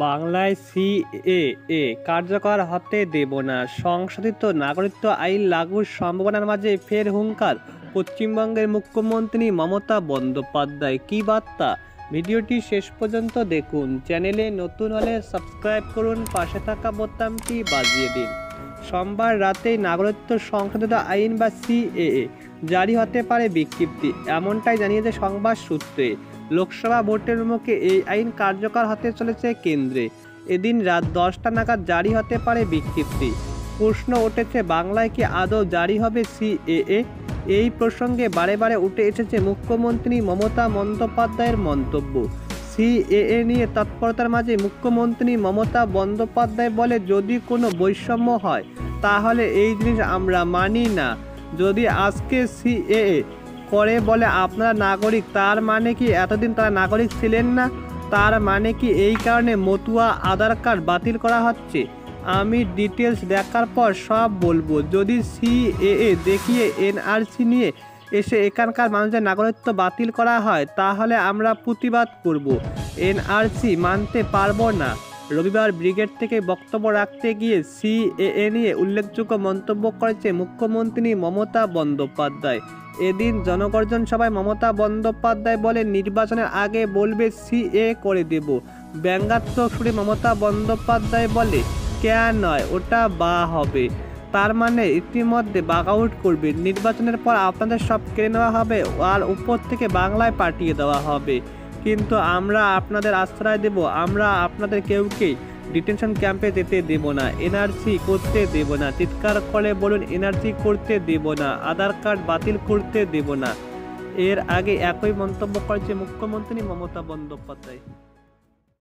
বাংলায় সিএএ কার্যকর হতে দেব না, সংশোধিত নাগরিকত্ব আইন লাগুর সম্ভাবনার মাঝে ফের হুঙ্কার পশ্চিমবঙ্গের মুখ্যমন্ত্রী মমতা বন্দ্যোপাধ্যায়। কী বার্তা? ভিডিওটি শেষ পর্যন্ত দেখুন। চ্যানেলে নতুন হলে সাবস্ক্রাইব করুন, পাশে থাকা বোতামটি বাজিয়ে দিন। সোমবার রাতেই নাগরিকত্ব সংশোধিত আইন বা সিএএ জারি হতে পারে বিজ্ঞপ্তি, এমনটাই জানিয়েছে সংবাদ সূত্রে। লোকসভা ভোটের মুখে এই আইন কার্যকর হতে চলেছে কেন্দ্রে। এদিন রাত 10টা নাগাদ জারি হতে পারে বিজ্ঞপ্তি। প্রশ্ন উঠেছে, বাংলায় কি আদৌ জারি হবে সিএএ? এই প্রসঙ্গে বারে বারে উঠে এসেছে মুখ্যমন্ত্রী মমতা বন্দ্যোপাধ্যায়ের মন্তব্য। সিএএ নিয়ে তৎপরতার মাঝে মুখ্যমন্ত্রী মমতা বন্দ্যোপাধ্যায় বলে, যদি কোনো বৈষম্য হয় তাহলে এই জিনিস আমরা মানি না। যদি আজকে সিএএ করে বলে আপনারা নাগরিক, তার মানে কি এতদিন তারা নাগরিক ছিলেন না? তার মানে কি এই কারণে মতুয়া আধার কার্ড বাতিল করা হচ্ছে? আমি ডিটেলস দেখার পর সব বলবো। যদি সিএএ দেখিয়ে এনআরসি নিয়ে এসে এখানকার মানুষের নাগরিকত্ব বাতিল করা হয় তাহলে আমরা প্রতিবাদ করব। এনআরসি মানতে পারবো না। রবিবার ব্রিগেড থেকে বক্তব্য রাখতে গিয়ে সিএএ নিয়ে উল্লেখযোগ্য মন্তব্য করেছে মুখ্যমন্ত্রী মমতা বন্দ্যোপাধ্যায়। এদিন জনগর্জন সভায় মমতা বন্দ্যোপাধ্যায় বলেন, নির্বাচনের আগে বলবে সিএ করে দেব। ব্যঙ্গাত্মক সুরে মমতা বন্দ্যোপাধ্যায় বলে, কেন নয়, ওটা বা হবে। তার মানে ইতিমধ্যে বাগআউট করবে। নির্বাচনের পর আপনাদের সব কেড়ে নেওয়া হবে আর উপর থেকে বাংলায় পাঠিয়ে দেওয়া হবে। কিন্তু আমরা আপনাদের আশ্রয় দেব, আমরা আপনাদের কেউকেই ডিটেনশন ক্যাম্পে যেতে দেব না, এনআরসি করতে দেব না। চিৎকার করে বলুন, এনআরসি করতে দেব না, আধার কার্ড বাতিল করতে দেব না। এর আগে একই মন্তব্য করেছে মুখ্যমন্ত্রী মমতা বন্দ্যোপাধ্যায়।